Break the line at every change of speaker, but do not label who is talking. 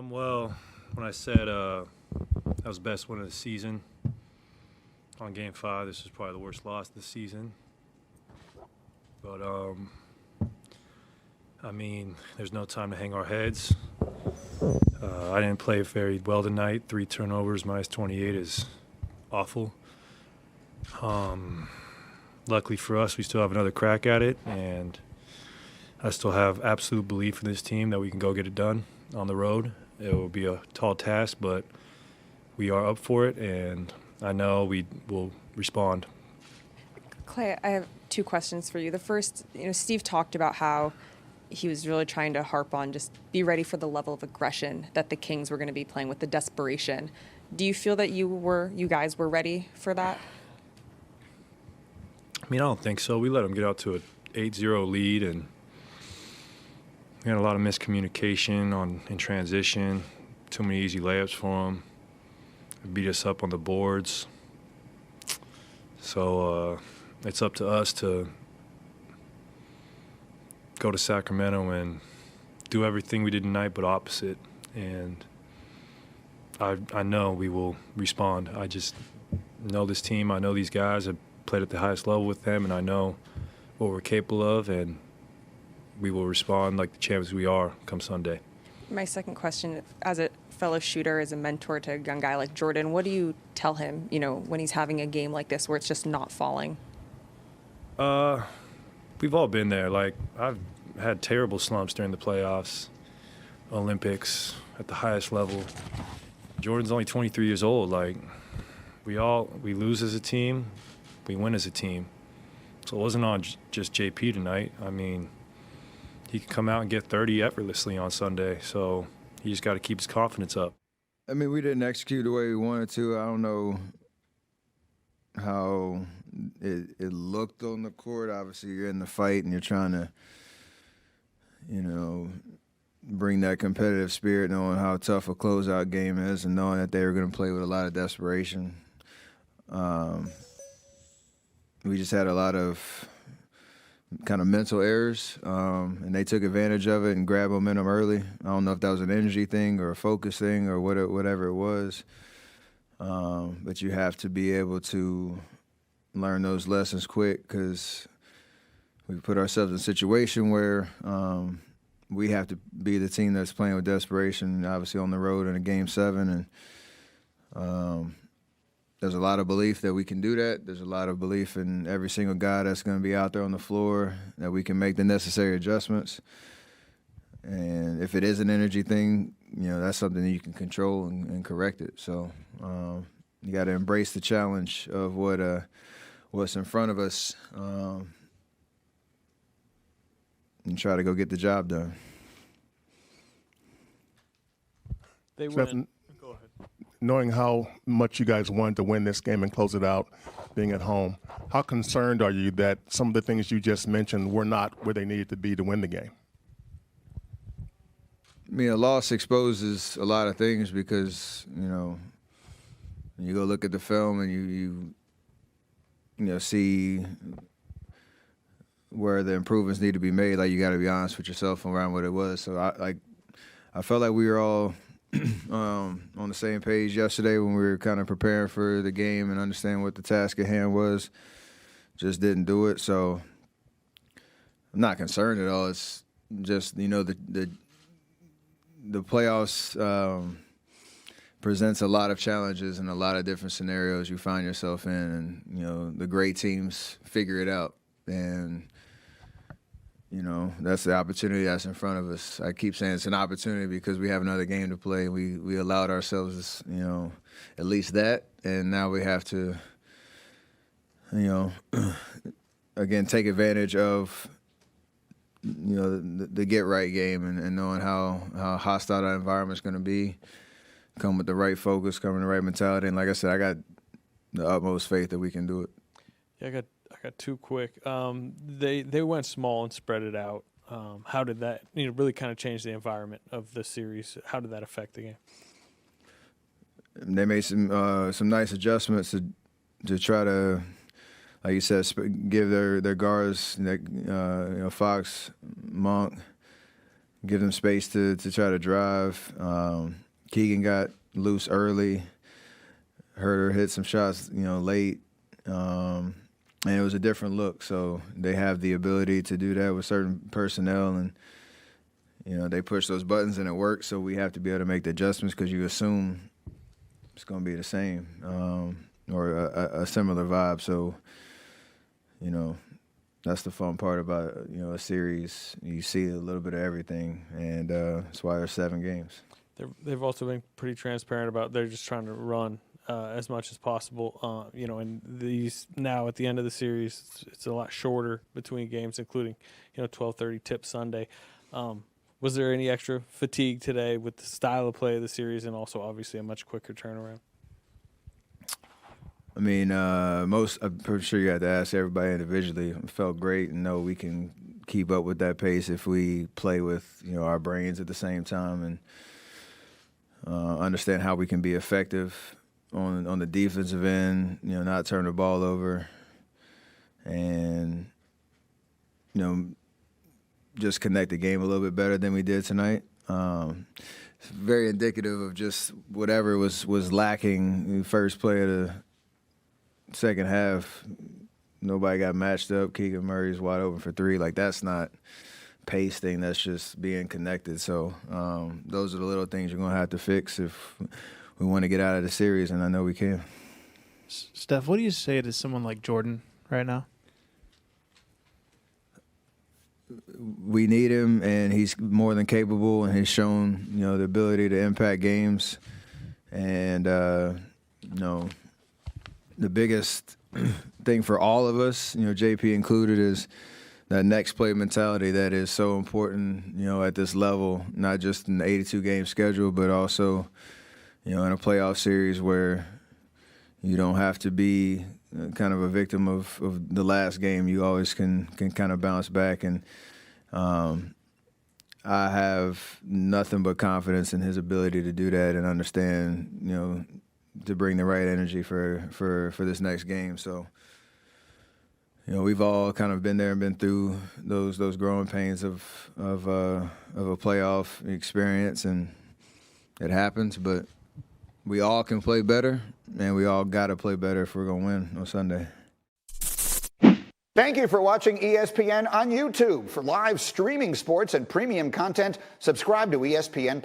Well, when I said that was the best win of the season on Game 5, this was probably the worst loss of the season. But, I mean, there's no time to hang our heads. I didn't play very well tonight. 3 turnovers, minus 28 is awful. Luckily for us, we still have another crack at it, and I still have absolute belief in this team that we can go get it done on the road. It will be a tall task, but we are up for it, and I know we will respond.
Klay, I have 2 questions for you. The first, Steve talked about how he was really trying to harp on just be ready for the level of aggression that the Kings were going to be playing with, the desperation. Do you feel that you guys were ready for that?
I mean, I don't think so. We let them get out to an 8-0 lead, and we had a lot of miscommunication in transition, too many easy layups for them. Beat us up on the boards. So it's up to us to go to Sacramento and do everything we did tonight but opposite. And I know we will respond. I just know this team. I know these guys. I've played at the highest level with them, and I know what we're capable of, and we will respond like the champions we are come Sunday.
My second question, as a fellow shooter, as a mentor to a young guy like Jordan, what do you tell him, when he's having a game like this where it's just not falling?
We've all been there. Like, I've had terrible slumps during the playoffs, Olympics, at the highest level. Jordan's only 23 years old. Like, we lose as a team, we win as a team. So it wasn't on just JP tonight. I mean, he could come out and get 30 effortlessly on Sunday. So he just got to keep his confidence up.
I mean, we didn't execute the way we wanted to. I don't know how it looked on the court. Obviously, you're in the fight and you're trying to, bring that competitive spirit, knowing how tough a closeout game is and knowing that they were going to play with a lot of desperation. We just had a lot of kind of mental errors, and they took advantage of it and grabbed momentum early. I don't know if that was an energy thing or a focus thing or whatever it was, but you have to be able to learn those lessons quick because we put ourselves in a situation where we have to be the team that's playing with desperation, obviously on the road in a Game 7, and there's a lot of belief that we can do that. There's a lot of belief in every single guy that's going to be out there on the floor that we can make the necessary adjustments. And if it is an energy thing, that's something that you can control and correct it. So you got to embrace the challenge of what's in front of us and try to go get the job done.
They win. Go ahead. Knowing how much you guys wanted to win this game and close it out, being at home, how concerned are you that some of the things you just mentioned were not where they needed to be to win the game?
I mean, a loss exposes a lot of things because, when you go look at the film and you see where the improvements need to be made, like you got to be honest with yourself around what it was. So I felt like we were all on the same page yesterday when we were kind of preparing for the game and understanding what the task at hand was. Just didn't do it. So I'm not concerned at all. It's just, the playoffs presents a lot of challenges and a lot of different scenarios you find yourself in. And, the great teams figure it out. And, that's the opportunity that's in front of us. I keep saying it's an opportunity because we have another game to play. We allowed ourselves, at least that. And now we have to, again, take advantage of, the get-right game and knowing how hostile that environment's going to be. Come with the right focus, come with the right mentality. And like I said, I got the utmost faith that we can do it.
Yeah, I got 2 quick. They went small and spread it out. How did that really kind of change the environment of the series? How did that affect the game?
They made some nice adjustments to try to, like you said, give their guards, Fox, Monk, give them space to try to drive. Keegan got loose early. Herter hit some shots, late. And it was a different look. So they have the ability to do that with certain personnel, and they push those buttons and it works. So we have to be able to make the adjustments because you assume it's going to be the same or a similar vibe. So, that's the fun part about a series. You see a little bit of everything, and that's why there's 7 games.
They've also been pretty transparent about they're just trying to run as much as possible. And these now at the end of the series, it's a lot shorter between games, including 12:30 tip Sunday. Was there any extra fatigue today with the style of play of the series, and also obviously a much quicker turnaround?
I mean, I'm pretty sure you had to ask everybody individually. It felt great and know we can keep up with that pace if we play with our brains at the same time and understand how we can be effective on the defensive end. Not turn the ball over, and just connect the game a little bit better than we did tonight. It's very indicative of just whatever was lacking in the first play of the second half. Nobody got matched up. Keegan Murray's wide open for 3. Like, that's not pace thing. That's just being connected. So those are the little things you're going to have to fix if we want to get out of the series, and I know we can.
Steph, what do you say to someone like Jordan right now?
We need him, and he's more than capable, and he's shown, the ability to impact games. And, the biggest thing for all of us, JP included, is that next play mentality that is so important, at this level, not just in the 82-game schedule, but also, in a playoff series where you don't have to be kind of a victim of the last game. You always can kind of bounce back. And I have nothing but confidence in his ability to do that and understand, to bring the right energy for this next game. So, we've all kind of been there and been through those growing pains of a playoff experience, and it happens. But we all can play better, and we all got to play better if we're going to win on Sunday.
Thank you for watching ESPN on YouTube. For live streaming sports and premium content, subscribe to ESPN+.